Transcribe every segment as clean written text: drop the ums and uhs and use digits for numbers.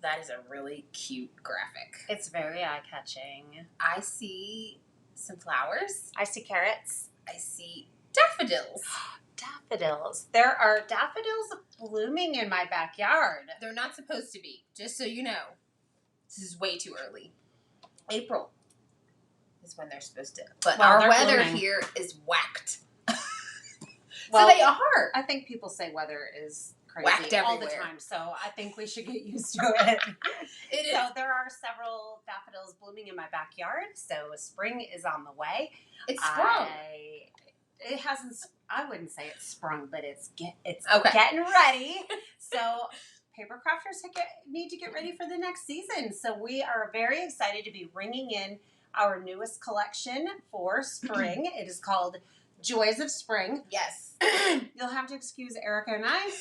That is a really cute graphic. It's very eye-catching. I see some flowers. I see carrots. I see daffodils. Daffodils. There are daffodils blooming in my backyard. They're not supposed to be, just so you know. This is way too early. April is when they're supposed to. But Well, our weather blooming here is whacked. Well, so they are. I think people say weather is crazy Whacked all the everywhere. time, so I think we should get used to it. It is. So there are several daffodils blooming in my backyard, so spring is on the way. It's sprung. It hasn't. I wouldn't say it's sprung, but it's Okay. getting ready. So paper crafters need to get ready for the next season. So we are very excited to be bringing in our newest collection for spring. It is called Joys of Spring. Yes. You'll have to excuse Erica and I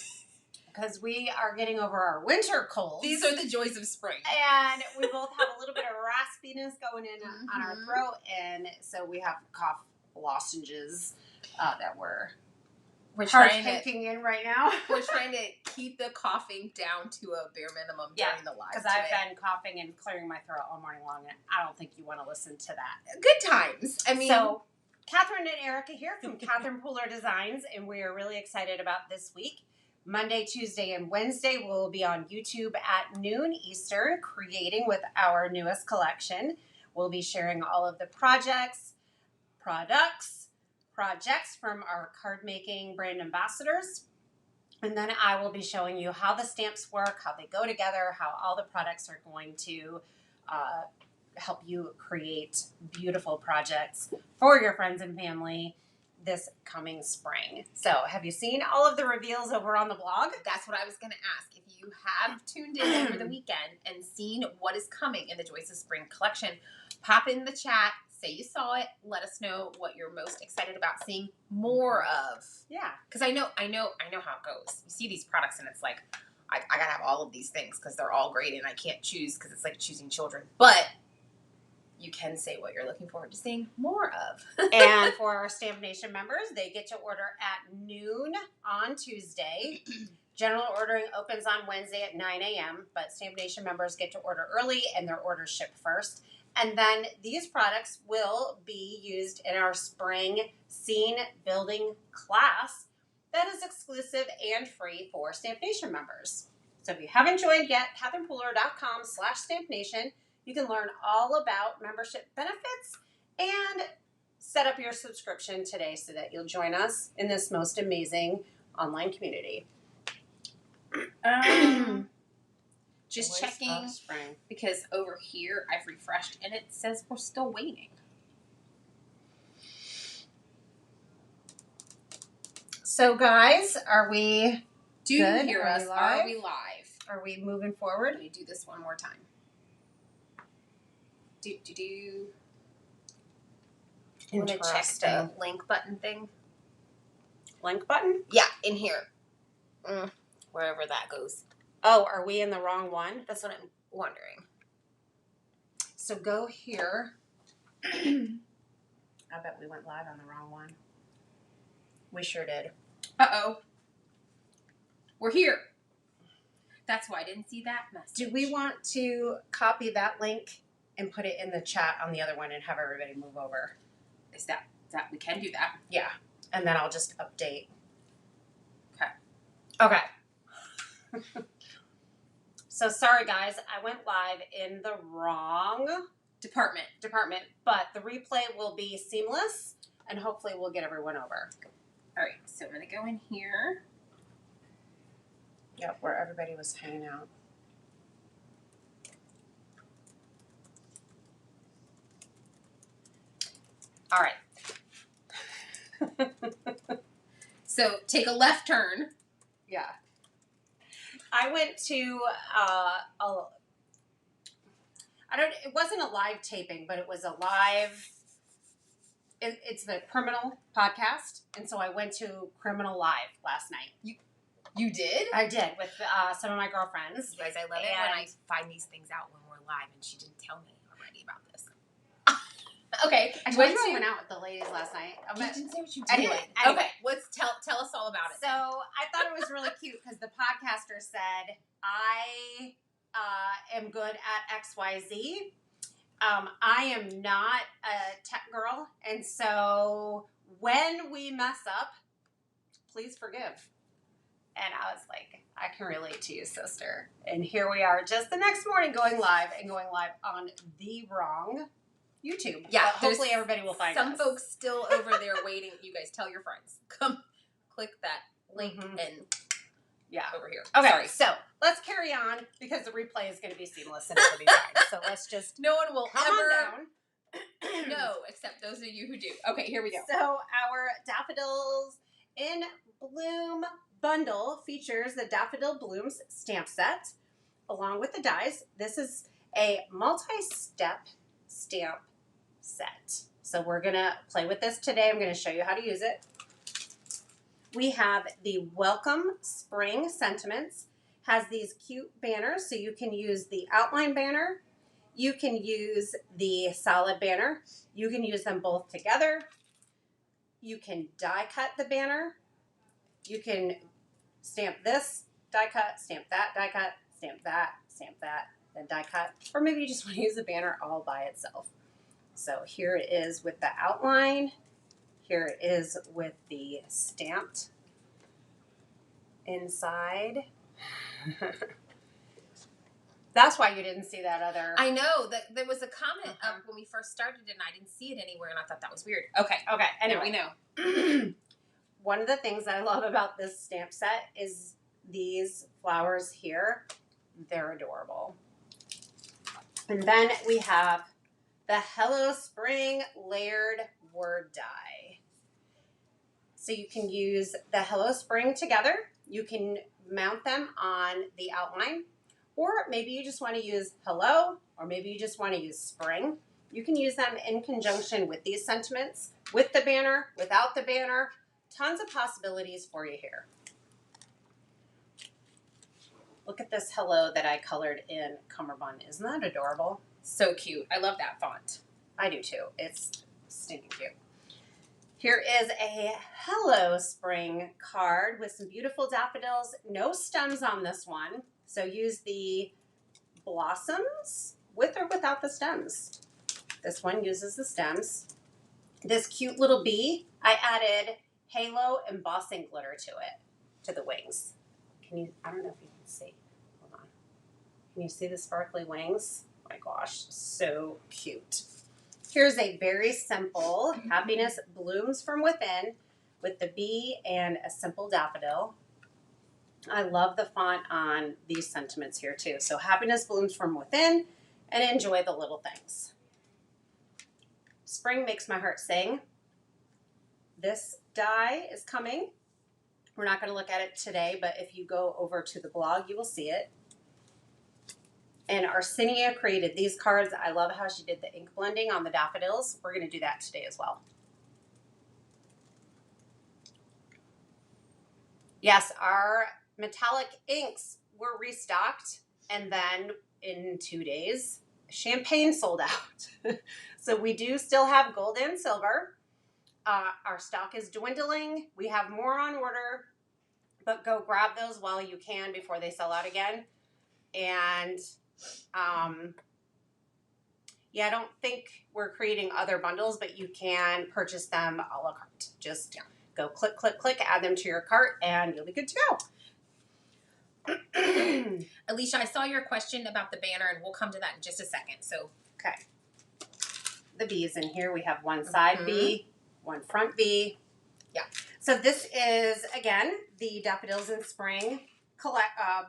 because we are getting over our winter colds. These are the joys of spring. And we both have a little bit of raspiness going in on our throat, and so we have cough lozenges that we're taking in right now. We're trying to keep the coughing down to a bare minimum during the live because I've been coughing and clearing my throat all morning long, and I don't think you want to listen to that. Good times. I mean, so Catherine and Erica here from Catherine Pooler Designs, and we are really excited about this week. Monday, Tuesday, and Wednesday we'll be on YouTube at noon Eastern, creating with our newest collection. We'll be sharing all of the products from our card making brand ambassadors. And then I will be showing you how the stamps work, how they go together, how all the products are going to help you create beautiful projects for your friends and family this coming spring. So have you seen all of the reveals over on the blog? That's what I was going to ask. If you have tuned in over the weekend and seen what is coming in the Joys of Spring collection, pop in the chat, say you saw it, let us know what you're most excited about seeing more of. Yeah. Because I know how it goes. You see these products and it's like, I got to have all of these things because they're all great and I can't choose because it's like choosing children. But you can say what you're looking forward to seeing more of. And for our Stamp Nation members, they get to order at noon on Tuesday. General ordering opens on Wednesday at 9 a.m., but Stamp Nation members get to order early and their orders ship first. And then these products will be used in our spring scene building class that is exclusive and free for Stamp Nation members. So if you haven't joined yet, CatherinePooler.com/StampNation, you can learn all about membership benefits and set up your subscription today so that you'll join us in this most amazing online community. Just checking because over here I've refreshed and it says we're still waiting. So guys, are we Do you good? hear Are us? we live? Are we live? Are we moving forward? Let me do this one more time. I'm going to check the link button thing. Link button? Yeah, in here. Wherever that goes. Oh, are we in the wrong one? That's what I'm wondering. So go here. I bet we went live on the wrong one. We sure did. Uh-oh. We're here. That's why I didn't see that message. Do we want to copy that link and put it in the chat on the other one and have everybody move over? Is that we can do that? Yeah. And then I'll just update. Okay. Okay. So sorry guys, I went live in the wrong department, but the replay will be seamless and hopefully we'll get everyone over. All right, so I'm going to go in here. Yep, where everybody was hanging out. All right. So take a left turn. Yeah. I went to it wasn't a live taping, but it was a live, it's the Criminal podcast, and so I went to Criminal Live last night. You did? I did, with some of my girlfriends. You guys, I love it when I find these things out when we're live, and she didn't tell me already about this. Okay. I told you I went out with the ladies last night. You didn't say what you did. Anyway. Okay, let's tell us all about it. So I thought it was really cute because the podcaster said, I am good at XYZ. I am not a tech girl, and so when we mess up, please forgive. And I was like, I can relate to you, sister. And here we are just the next morning going live on the wrong YouTube. Yeah, but hopefully everybody will find some us. folks still over there waiting. You guys tell your friends. Come click that link and over here. Okay, Sorry. so let's carry on because the replay is going to be seamless and everybody's time. So let's just no one will come ever on down. know except those of you who do. Okay, here we go. So our Daffodils in Bloom bundle features the Daffodil Blooms stamp set along with the dies. This is a multi-step stamp set. So we're going to play with this today. I'm going to show you how to use it. We have the Welcome Spring Sentiments. Has these cute banners, so you can use the outline banner. You can use the solid banner. You can use them both together. You can die cut the banner. You can stamp this, die cut, stamp that, die cut, stamp that, then die cut. Or maybe you just want to use the banner all by itself. So here it is with the outline. Here it is with the stamped inside. That's why you didn't see that other. I know that there was a comment up when we first started and I didn't see it anywhere and I thought that was weird. Okay. Anyway, now we know. One of the things I love about this stamp set is these flowers here. They're adorable. And then we have the Hello Spring layered word die. So you can use the Hello Spring together. You can mount them on the outline, or maybe you just want to use hello, or maybe you just want to use spring. You can use them in conjunction with these sentiments, with the banner, without the banner. Tons of possibilities for you here. Look at this hello that I colored in cummerbund. Isn't that adorable? So cute. I love that font. I do too. It's stinking cute. Here is a Hello Spring card with some beautiful daffodils. No stems on this one. So use the blossoms with or without the stems. This one uses the stems. This cute little bee, I added halo embossing glitter to it, to the wings. I don't know if you can see. Hold on. Can you see the sparkly wings? Oh my gosh, so cute. Here's a very simple Happiness Blooms from Within with the bee and a simple daffodil. I love the font on these sentiments here too. So Happiness Blooms from Within and enjoy the little things. Spring makes my heart sing. This die is coming. We're not going to look at it today, but if you go over to the blog, you will see it. And Arsinia created these cards. I love how she did the ink blending on the daffodils. We're going to do that today as well. Yes, our metallic inks were restocked, and then in 2 days, champagne sold out. So we do still have gold and silver. Our stock is dwindling. We have more on order, but go grab those while you can before they sell out again. And yeah, I don't think we're creating other bundles, but you can purchase them a la carte. Just go click, click, click, add them to your cart, and you'll be good to go. Alicia, I saw your question about the banner, and we'll come to that in just a second. So, okay. The bees in here. We have one side bee, one front bee. Yeah. So this is, again, the Daffodils in Spring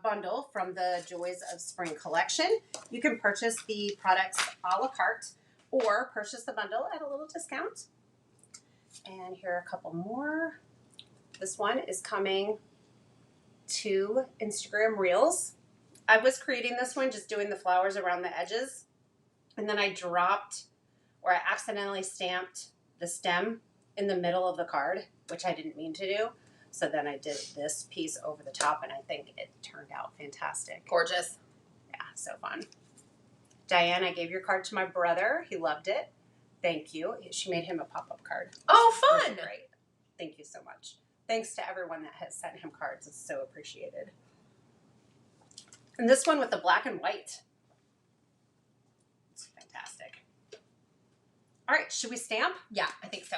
bundle from the Joys of Spring collection. You can purchase the products a la carte or purchase the bundle at a little discount. And here are a couple more. This one is coming to Instagram Reels. I was creating this one just doing the flowers around the edges, and then I dropped, or I accidentally stamped the stem in the middle of the card, which I didn't mean to do. So then I did this piece over the top, and I think it turned out fantastic. Gorgeous. Yeah, so fun. Diane, I gave your card to my brother. He loved it. Thank you. She made him a pop-up card. Oh, fun. Great. Thank you so much. Thanks to everyone that has sent him cards. It's so appreciated. And this one with the black and white. It's fantastic. All right, should we stamp? Yeah, I think so.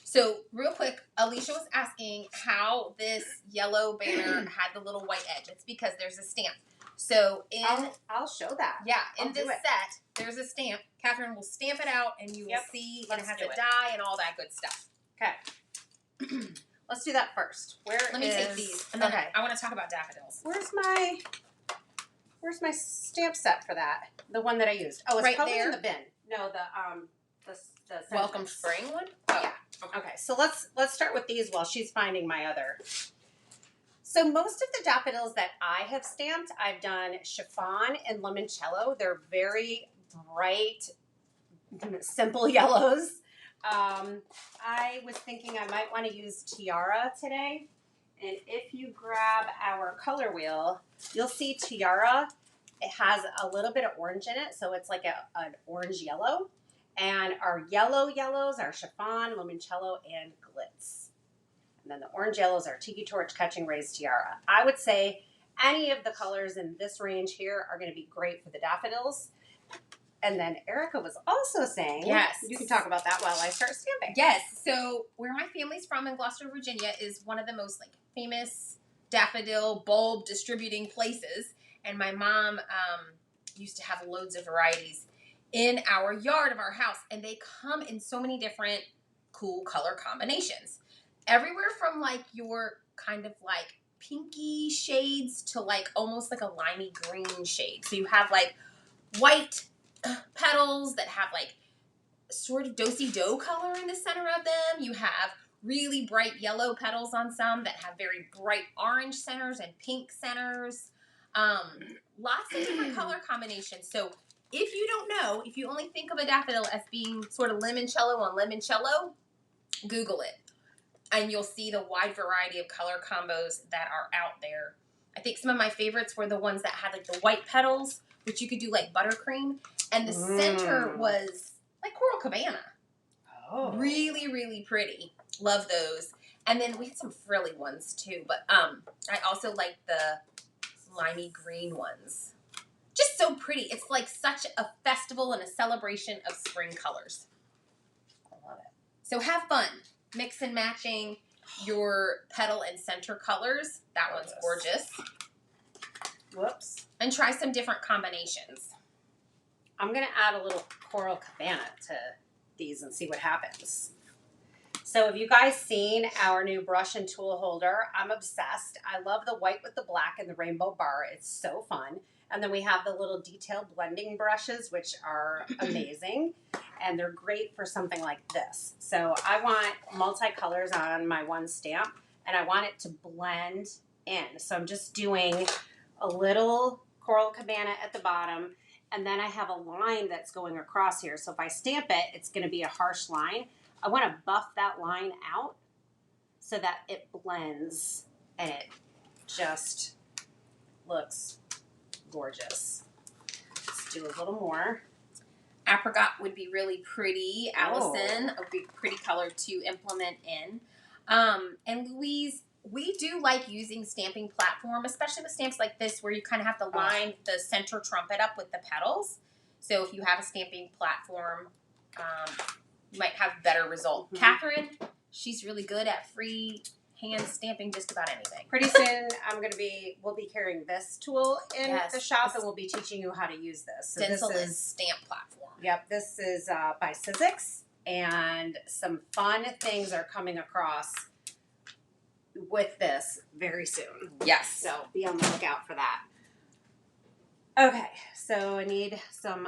So real quick, Alicia was asking how this yellow banner had the little white edge. It's because there's a stamp. So I'll show that. Yeah, in this set, there's a stamp. Catherine will stamp it out, and you will see it has a die and all that good stuff. Okay. Let's do that first. Let me take these, and then I want to talk about daffodils. Where's my stamp set for that? The one that I used. Oh, it's right probably there in the bin. No, the Welcome Spring one. Oh. Yeah. Okay. So let's start with these while she's finding my other. So most of the daffodils that I have stamped, I've done chiffon and limoncello. They're very bright, simple yellows. I was thinking I might want to use Tiara today. And if you grab our color wheel, you'll see Tiara. It has a little bit of orange in it, so it's like an orange yellow. And our yellows are chiffon, limoncello, and glitz. And then the orange yellows are Tiki Torch, Catching Rays, Tiara. I would say any of the colors in this range here are going to be great for the daffodils. And then Erica was also saying, yes, you can talk about that while I start stamping. Yes. So where my family's from in Gloucester, Virginia, is one of the most famous daffodil bulb distributing places. And my mom used to have loads of varieties in our yard of our house, and they come in so many different cool color combinations. Everywhere from your kind of pinky shades to almost a limey green shade. So you have white petals that have sort of do-si-do color in the center of them. You have really bright yellow petals on some that have very bright orange centers and pink centers. Lots of different color combinations. So if you don't know, if you only think of a daffodil as being sort of limoncello on limoncello, Google it. And you'll see the wide variety of color combos that are out there. I think some of my favorites were the ones that had the white petals, which you could do buttercream. And the center was Coral Cabana. Oh. Really, really pretty. Love those. And then we had some frilly ones too. But I also like the limey green ones. Just so pretty. It's such a festival and a celebration of spring colors. I love it. So have fun. Mix and matching your petal and center colors. That one's gorgeous. Whoops. And try some different combinations. I'm going to add a little Coral Cabana to these and see what happens. So have you guys seen our new brush and tool holder? I'm obsessed. I love the white with the black and the rainbow bar. It's so fun. And then we have the little detailed blending brushes, which are amazing. And they're great for something like this. So I want multicolors on my one stamp, and I want it to blend in. So I'm just doing a little Coral Cabana at the bottom, and then I have a line that's going across here. So if I stamp it, it's going to be a harsh line. I want to buff that line out so that it blends, and it just looks gorgeous. Let's do a little more. Apricot would be really pretty. Allison would be a pretty color to implement in. And Louise, we do like using stamping platform, especially with stamps like this where you kind of have to line the center trumpet up with the petals. So if you have a stamping platform, you might have better result. Mm-hmm. Catherine, she's really good at free hand stamping just about anything. Pretty soon, we'll be carrying this tool in the shop, and we'll be teaching you how to use this. So Stencil is stamp platform. Yep, this is by Sizzix, and some fun things are coming across with this very soon. Yes. So be on the lookout for that. Okay, so I need some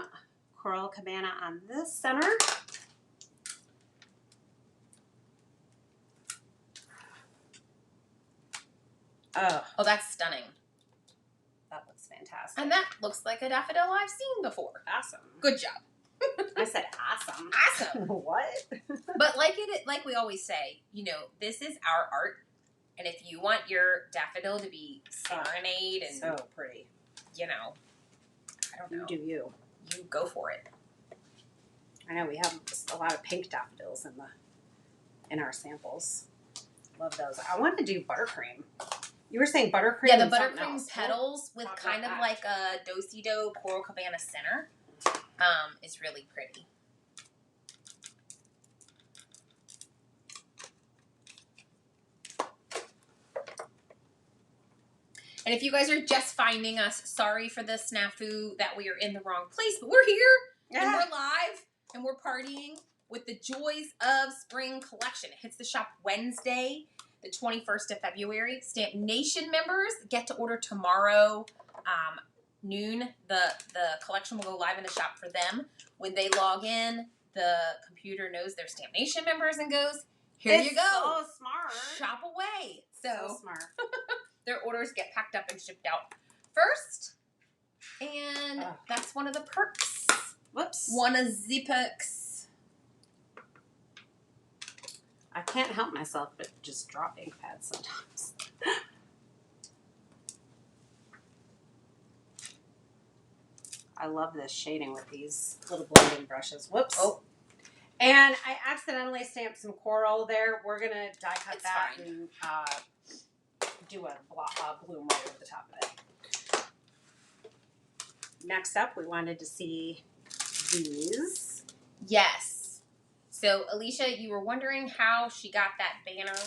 Coral Cabana on this center. Oh, that's stunning. That looks fantastic. And that looks like a daffodil I've seen before. Awesome. Good job. I said awesome. Awesome. What? But like we always say, this is our art. And if you want your daffodil to be serenade and so pretty, I don't know. You do you. You go for it. I know we have a lot of pink daffodils in our samples. Love those. I want to do buttercream. You were saying buttercream. Yeah, the and something buttercream else. petals with Talk about kind of that. like a do-si-do Coral Cabana center. Is really pretty. And if you guys are just finding us, sorry for the snafu that we are in the wrong place, but we're here and we're live and we're partying with the Joys of Spring collection. It hits the shop Wednesday, the 21st of February. Stamp Nation members get to order tomorrow noon. The collection will go live in the shop for them. When they log in, the computer knows they're Stamp Nation members and goes, here you go. So smart. Shop away. So smart. Their orders get packed up and shipped out first. And that's one of the perks. Whoops. One of the perks. I can't help myself but just drop ink pads sometimes. I love this shading with these little blending brushes. Whoops. Oh. And I accidentally stamped some coral there. We're going to die cut It's that fine. and do a bloom right over the top of it. Next up, we wanted to see these. Yes. So, Alicia, you were wondering how she got that banner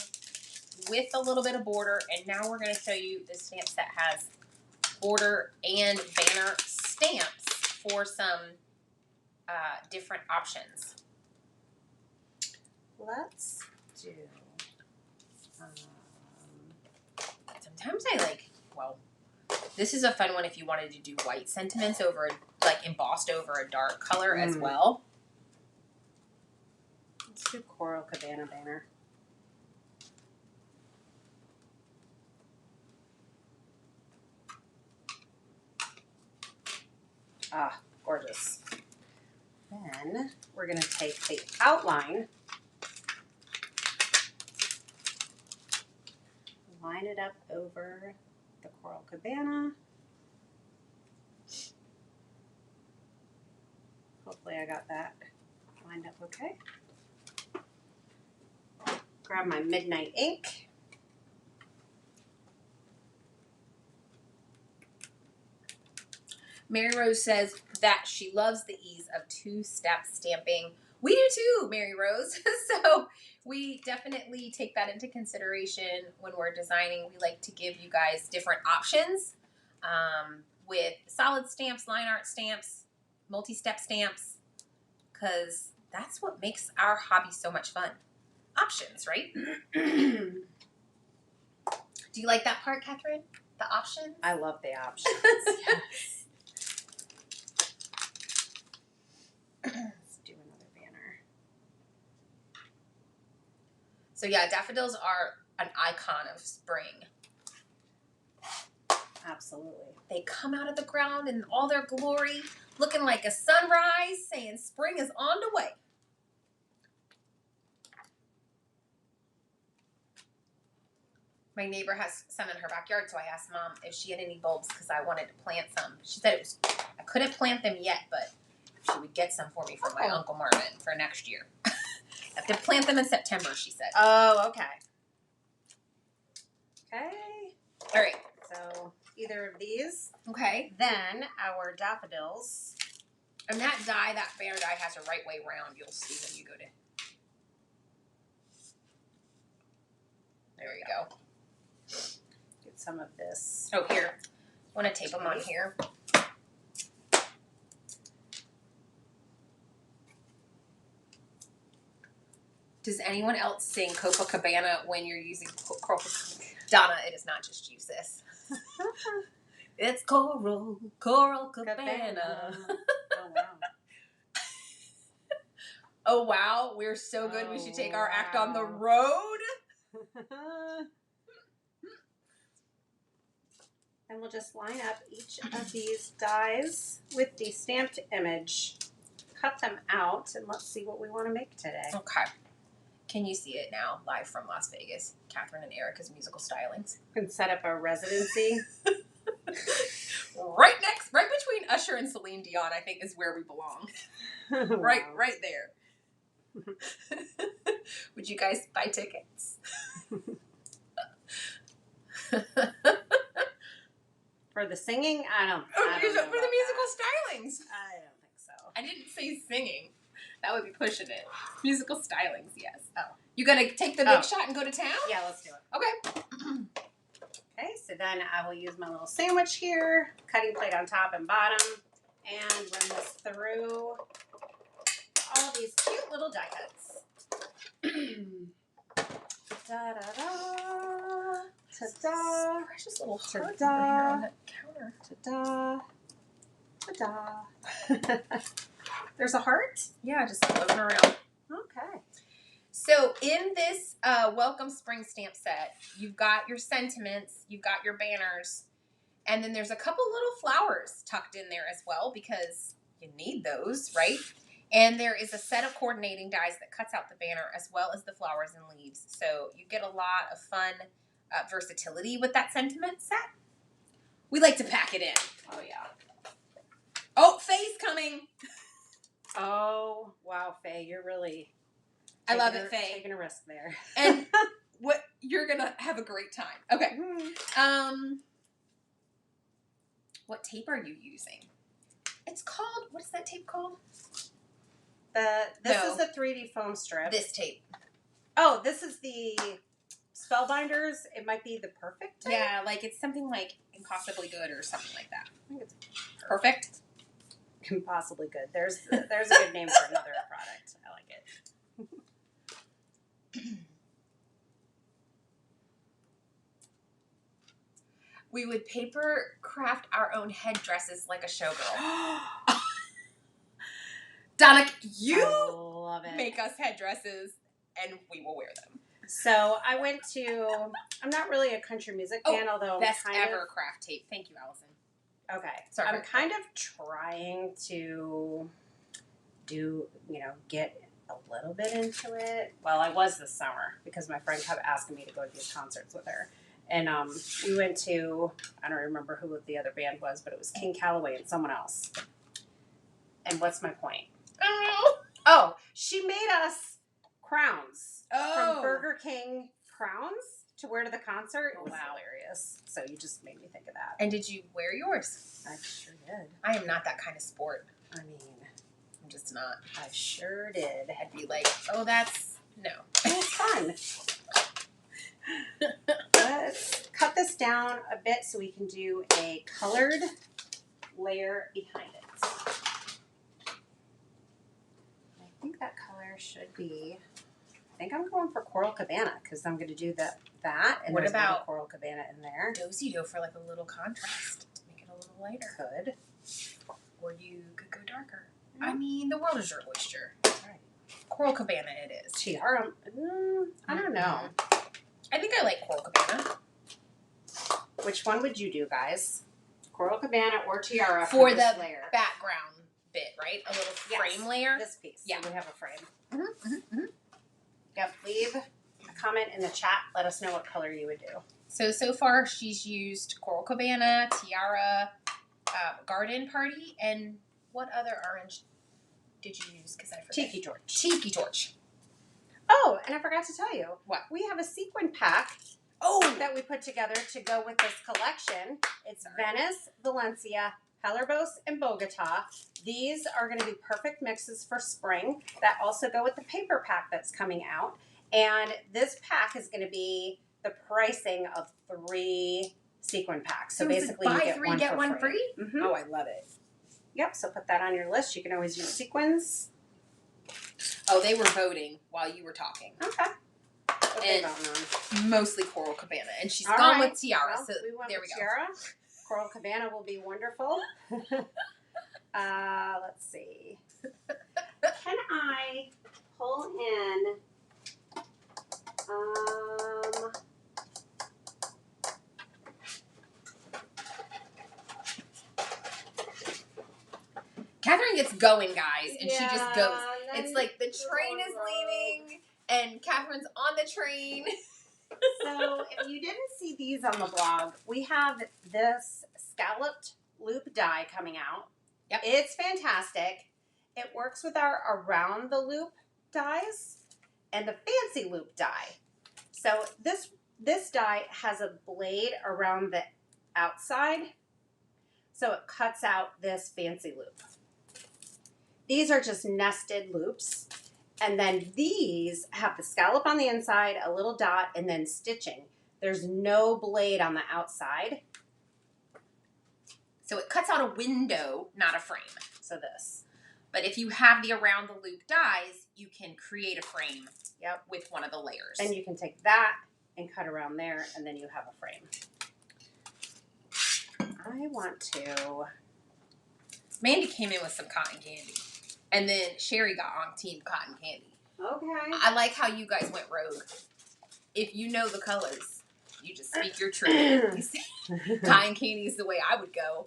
with a little bit of border. And now we're going to show you the stamp set has border and banner stamps for some different options. Let's do... Sometimes this is a fun one if you wanted to do white sentiments over, like embossed over a dark color as well. Let's do Coral Cabana banner. Ah, gorgeous. Then we're going to take the outline, line it up over the Coral Cabana. Hopefully I got that lined up okay. Grab my Midnight ink. Mary Rose says that she loves the ease of two-step stamping. We do too, Mary Rose. So we definitely take that into consideration when we're designing. We like to give you guys different options with solid stamps, line art stamps, multi-step stamps, because that's what makes our hobby so much fun. Options, right? Do you like that part, Catherine? The options? I love the options. Yes. Let's do another banner. So yeah, daffodils are an icon of spring. Absolutely. They come out of the ground in all their glory, looking like a sunrise, saying spring is on the way. My neighbor has some in her backyard, so I asked Mom if she had any bulbs because I wanted to plant some. She said I couldn't plant them yet, but she would get some for me for my Uncle Marvin for next year. I have to plant them in September, she said. Oh, okay. Okay. All right. So either of these. Okay. Then our daffodils. And that banner die has a right way round. You'll see when you go to. There you go. Get some of this. Oh, here. I want to tape them on here. Does anyone else sing Copacabana when you're using Copacabana? Donna, it is not just you, sis. It's Coral Cabana. Oh, wow. Oh, wow. We're so good. We should take our act on the road. And we'll just line up each of these dies with the stamped image. Cut them out, and let's see what we want to make today. Okay. Can you see it now, live from Las Vegas? Catherine and Erica's musical stylings. We can set up a residency. right between Usher and Celine Dion, I think, is where we belong. Right there. Would you guys buy tickets? For the singing, I don't For know the about musical that. stylings. I don't think so. I didn't say singing. That would be pushing it. Musical stylings, yes. Oh. You gonna take the big shot and go to town? Yeah, let's do it. Okay. Okay, so then I will use my little sandwich here, cutting plate on top and bottom, and run this through all these cute little die cuts. Da-da-da. Ta-da. Precious little heart Ta-da. over here on that counter. Ta-da. Ta-da. There's a heart? Yeah, just floating around. Okay. So in this welcome spring stamp set, you've got your sentiments, you've got your banners, and then there's a couple little flowers tucked in there as well because you need those, right? And there is a set of coordinating dies that cuts out the banner as well as the flowers and leaves. So you get a lot of fun versatility with that sentiment set. We like to pack it in. Oh, yeah. Oh, Faye's coming. Oh, wow, Faye, you're really... I love it, Faye. Taking a risk there. And what you're going to have a great time. Okay. What tape are you using? It's called, what is that tape called? This is the 3D foam strip. This tape. Oh, this is the Spellbinders. It might be the perfect tape? Yeah, like it's something like Impossibly Good or something like that. I think it's perfect. Impossibly Good. There's a good name for another product. I like it. We would paper craft our own headdresses like a showgirl. Donna, you love it. make us headdresses and we will wear them. So I went to, I'm not really a country music fan, although best I'm ever craft tape. Thank you, Allison. Okay. Sorry, I'm kind of trying to get a little bit into it. Well, I was this summer because my friend kept asking me to go to these concerts with her. And we went to, I don't remember who the other band was, but it was King Calloway and someone else. And what's my point? Oh, she made us crowns from Burger King crowns to wear to the concert. It was hilarious. So you just made me think of that. And did you wear yours? I sure did. I am not that kind of sport. I mean, I'm just not. I sure did. I'd be like, oh, that's, no. It was fun. Let's cut this down a bit so we can do a colored layer behind it. I think that color should be, I think I'm going for Coral Cabana because I'm going to do that and what there's about Coral Cabana in there. Do-si-do for like a little contrast to make it a little lighter. Could. Or you could go darker. I mean, the world is your oyster. Right. Coral Cabana it is. Tiara, I don't know. I think I like Coral Cabana. Which one would you do, guys? Coral Cabana or Tiara For this the layer? background bit, right? A little frame layer. This piece. Yeah. So we have a frame. Yep. Leave a comment in the chat. Let us know what color you would do. So far she's used Coral Cabana, Tiara, Garden Party, and what other orange did you use? Because I forgot. Tiki Torch. Tiki Torch. Oh, and I forgot to tell you. What? We have a sequin pack that we put together to go with this collection. It's Venice, Valencia, Hellerbos, and Bogota. These are going to be perfect mixes for spring that also go with the paper pack that's coming out. And this pack is going to be the pricing of 3 sequin packs. So basically buy you get 3, one get for one free? Mm-hmm. Oh, I love it. Yep, so put that on your list. You can always use sequins. Oh, they were voting while you were talking. Okay. What And they voting on? Mostly Coral Cabana. And she's All gone right. with Tiara, Well, so we went there with we go. Tiara. Coral Cabana will be wonderful. Let's see. Can I pull in Catherine gets going, guys, and she just goes. then It's like the train is leaving, and Catherine's on the train. So if you didn't see these on the blog, we have this scalloped loop die coming out. Yep. It's fantastic. It works with our around the loop dies and the fancy loop die. So this this die has a blade around the outside, so it cuts out this fancy loop. These are just nested loops. And then these have the scallop on the inside, a little dot, and then stitching. There's no blade on the outside. So it cuts out a window, not a frame. So this. But if you have the around the loop dies, you can create a frame with one of the layers. And you can take that and cut around there, and then you have a frame. I want to... Mandy came in with some cotton candy. And then Sherry got on team cotton candy. Okay. I like how you guys went rogue. If you know the colors, you just speak your truth. You say, cotton candy is the way I would go.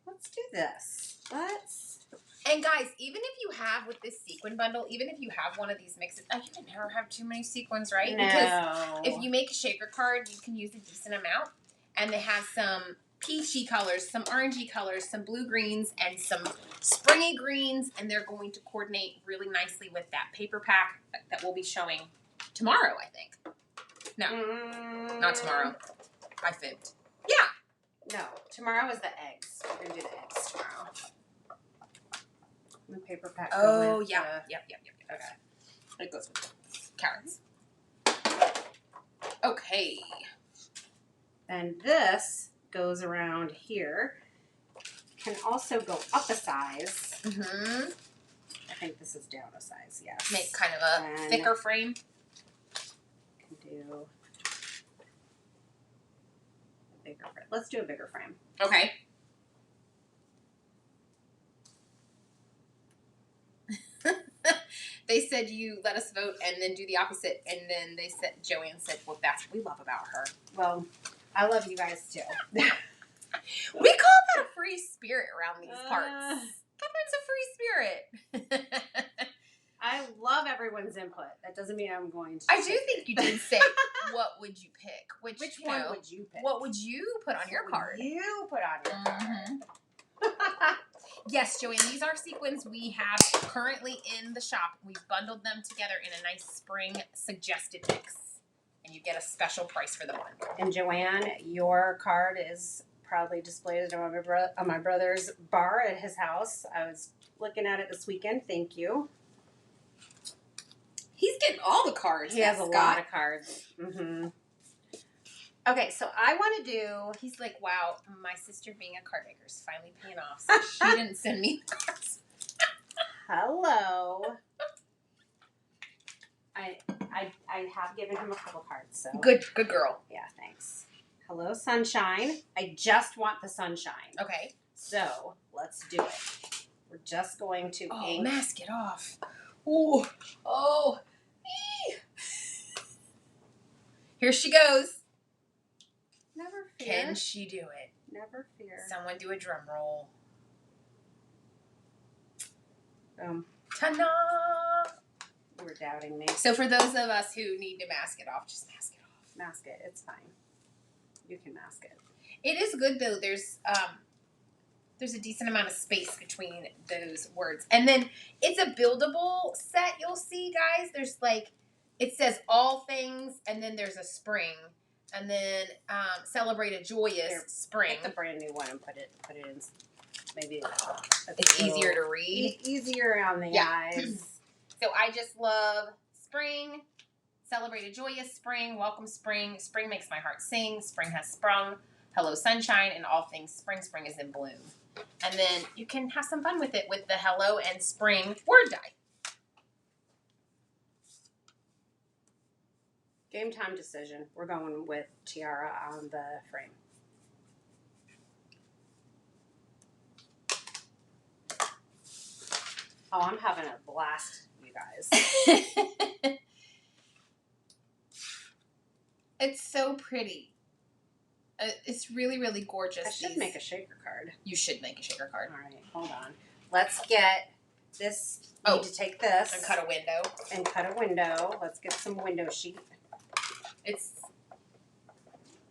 Let's do this. And guys, even if you have with this sequin bundle, even if you have one of these mixes, you can never have too many sequins, right? No. Because if you make a shaker card, you can use a decent amount. And they have some peachy colors, some orangey colors, some blue greens, and some springy greens, and they're going to coordinate really nicely with that paper pack that we'll be showing tomorrow, I think. No, not tomorrow. I fibbed. Yeah. No, tomorrow is the eggs. We're going to do the eggs tomorrow. The paper pack. Oh, yeah. Yep. Okay. It goes with carrots. Okay. And this goes around here. Can also go up a size. Mm-hmm. I think this is down a size, yes. Make kind of a thicker frame. Can do a bigger frame. Let's do a bigger frame. Okay. They said you let us vote and then do the opposite, and then they said Joanne said, "Well, that's what we love about her." Well, I love you guys too. We call that a free spirit around these parts. Catherine's a free spirit. I love everyone's input. That doesn't mean I'm going to. I do think you did say, "What would you pick?" Which one would you pick? What would you put on your card? You put on your card. Yes, Joanne, these are sequins we have currently in the shop. We've bundled them together in a nice spring suggested mix. And you get a special price for the bundle. And Joanne, your card is proudly displayed on my brother's bar at his house. I was looking at it this weekend. Thank you. He's getting all the cards. He has a lot of cards. Mm-hmm. Okay, so I want to do... He's like, wow, my sister being a card maker is finally paying off. So she didn't send me the cards. Hello. I have given him a couple cards. So Good girl. Yeah, thanks. Hello, sunshine. I just want the sunshine. Okay. So let's do it. We're just going to ink. Mask it off. Ooh. Oh. Eee. Here she goes. Never fear. Can she do it? Never fear. Someone do a drum roll. Ta-da! You were doubting me. So for those of us who need to mask it off, just mask it off. Mask it. It's fine. You can mask it. It is good though. There's a decent amount of space between those words. And then it's a buildable set, you'll see, guys. There's it says all things, and then there's a spring. And then celebrate a joyous spring. Get the brand new one and put it in. Maybe it's easier to read. Easier on the eyes. So I just love spring. Celebrate a joyous spring. Welcome spring. Spring makes my heart sing. Spring has sprung. Hello sunshine, and all things spring. Spring is in bloom. And then you can have some fun with it with the hello and spring word die. Game time decision. We're going with tiara on the frame. Oh, I'm having a blast, you guys. It's so pretty. It's really, really gorgeous. I should make a shaker card. You should make a shaker card. All right, hold on. Let's get this. Need to take this. And cut a window. And cut a window. Let's get some window sheet.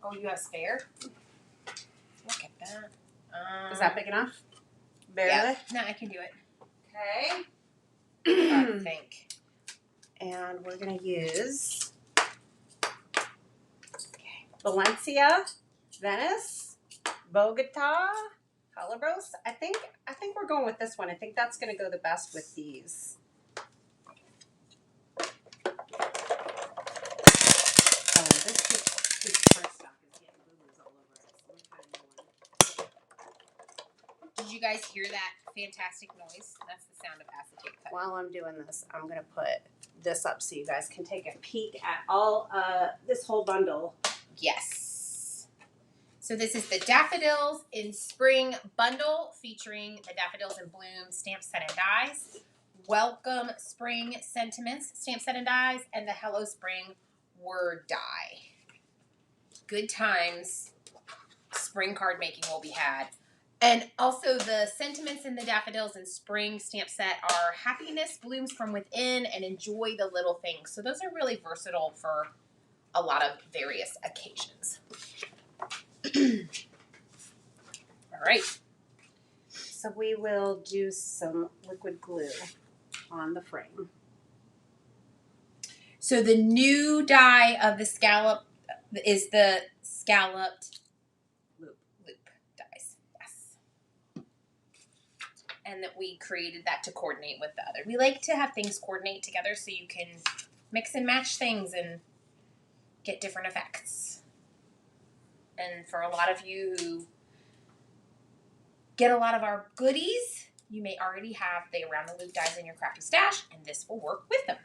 Oh, you have spare? Look at that. Is that big enough? Barely? Yeah. No, I can do it. Okay. I think. And we're going to use Valencia, Venice, Bogota, Calabros. I think we're going with this one. I think that's going to go the best with these. Oh, this cardstock is getting boo-boos all over it. So let me find a new one. Did you guys hear that fantastic noise? That's the sound of acetate cut. While I'm doing this, I'm going to put this up so you guys can take a peek at all this whole bundle. Yes. So this is the Daffodils in Spring Bundle featuring the Daffodils in Bloom stamp set and dies, Welcome Spring Sentiments stamp set and dies, and the Hello Spring word die. Good times. Spring card making will be had. And also the sentiments in the Daffodils in Spring stamp set are happiness blooms from within and enjoy the little things. So those are really versatile for a lot of various occasions. All right. So we will do some liquid glue on the frame. So the new die of the scallop is the scalloped loop dies. Yes. And that we created that to coordinate with the other. We like to have things coordinate together so you can mix and match things and get different effects. And for a lot of you who get a lot of our goodies, you may already have the Around the Loop dies in your crafty stash, and this will work with them.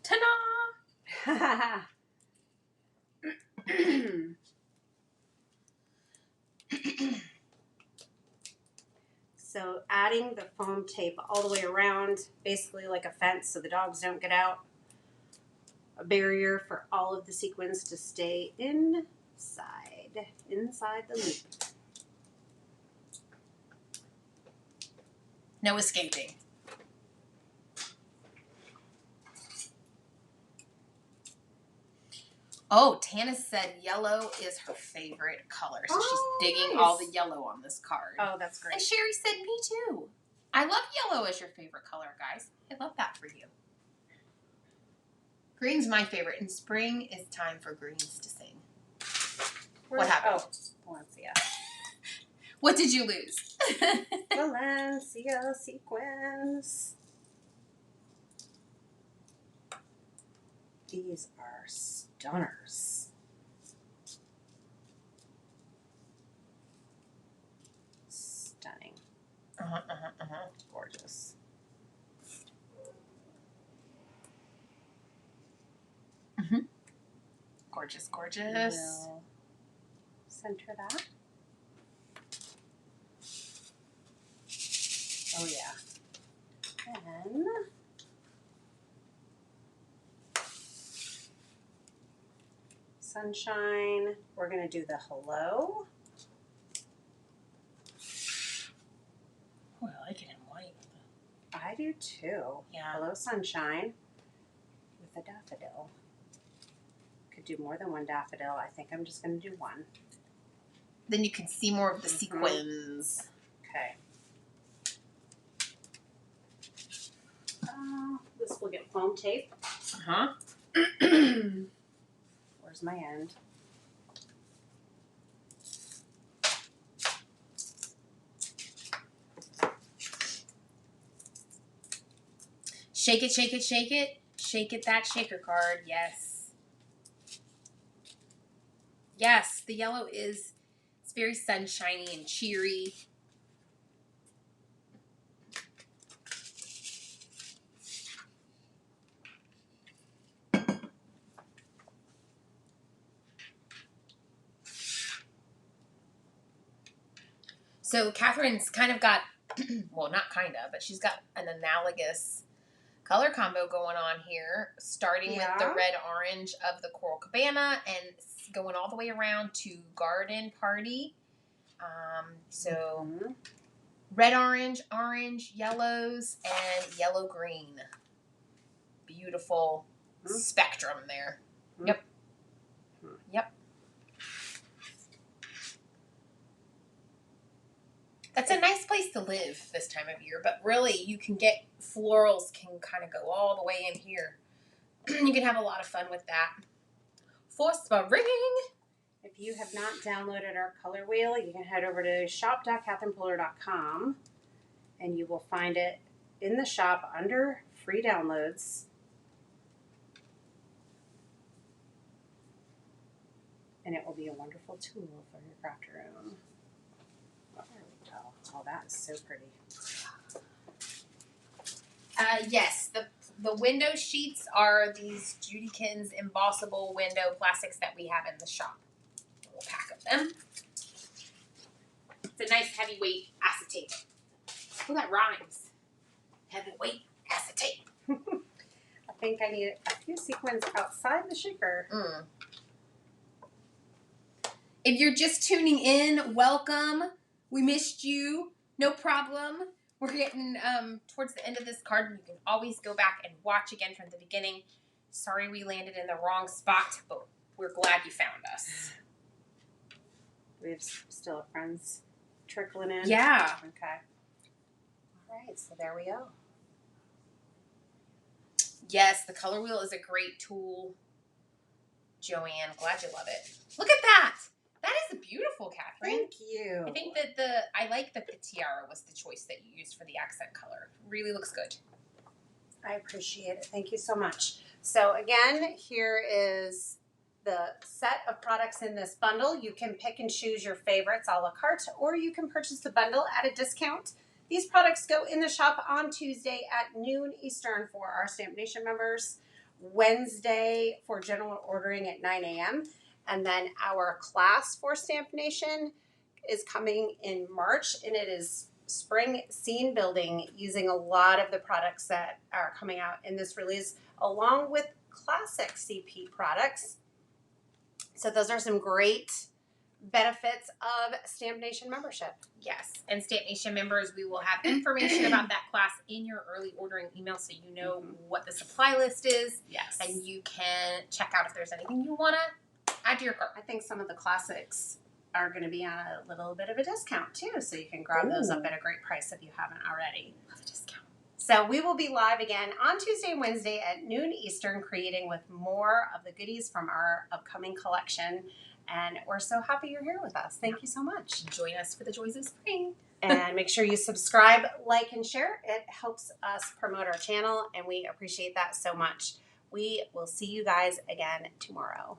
Ta-da! So adding the foam tape all the way around, basically like a fence so the dogs don't get out. A barrier for all of the sequins to stay inside the loop. No escaping. Oh, Tana said yellow is her favorite color. So she's digging nice. all the yellow on this card. Oh, that's great. And Sherry said me too. I love yellow as your favorite color, guys. I love that for you. Green's my favorite. In spring, it's time for greens to sing. What happened? Oh, Valencia. What did you lose? Valencia sequins. These are stunners. Stunning. Gorgeous. Gorgeous, gorgeous. We'll center that. Oh yeah. And sunshine. We're going to do the hello. Oh, I like it in white. I do too. Yeah. Hello sunshine with a daffodil. Could do more than one daffodil. I think I'm just going to do one. Then you can see more of the sequins. Okay. This will get foam tape. Where's my end? Shake it, shake it, shake it. Shake it, that shaker card. Yes. Yes, the yellow is, it's very sunshiny and cheery. So Catherine's kind of got, well, not kind of, but she's got an analogous color combo going on here, starting with the red-orange of the Coral Cabana and going all the way around to Garden Party. Red-orange, orange, yellows, and yellow-green. Beautiful spectrum there. Yep. Yep. That's a nice place to live this time of year, but really you can get florals can kind of go all the way in here. You can have a lot of fun with that. For spring. If you have not downloaded our color wheel, you can head over to shop.catherinepuller.com and you will find it in the shop under free downloads. And it will be a wonderful tool for your craft room. Oh, there we go. Oh, that is so pretty. Yes, the window sheets are these Judykins embossable window plastics that we have in the shop. A little pack of them. It's a nice heavyweight acetate. Oh, that rhymes. Heavyweight acetate. I think I need a few sequins outside the shaker. If you're just tuning in, welcome. We missed you. No problem. We're getting towards the end of this card. You can always go back and watch again from the beginning. Sorry we landed in the wrong spot, but we're glad you found us. We have still friends trickling in. Yeah. Okay. All right, so there we go. Yes, the color wheel is a great tool. Joanne, glad you love it. Look at that. That is beautiful, Catherine. Thank you. I think that I like the tiara was the choice that you used for the accent color. Really looks good. I appreciate it. Thank you so much. So again, here is the set of products in this bundle. You can pick and choose your favorites a la carte, or you can purchase the bundle at a discount. These products go in the shop on Tuesday at noon Eastern for our Stamp Nation members, Wednesday for general ordering at 9 a.m., and then our class for Stamp Nation is coming in March, and it is spring scene building using a lot of the products that are coming out in this release, along with classic CP products. So those are some great benefits of Stamp Nation membership. Yes, and Stamp Nation members, we will have information about that class in your early ordering email so you know what the supply list is. Yes. And you can check out if there's anything you want to add to your cart. I think some of the classics are going to be on a little bit of a discount too, so you can grab those up at a great price if you haven't already. Love a discount. So we will be live again on Tuesday and Wednesday at noon Eastern, creating with more of the goodies from our upcoming collection. And we're so happy you're here with us. Thank you so much. Join us for the joys of spring. And make sure you subscribe, like, and share. It helps us promote our channel, and we appreciate that so much. We will see you guys again tomorrow.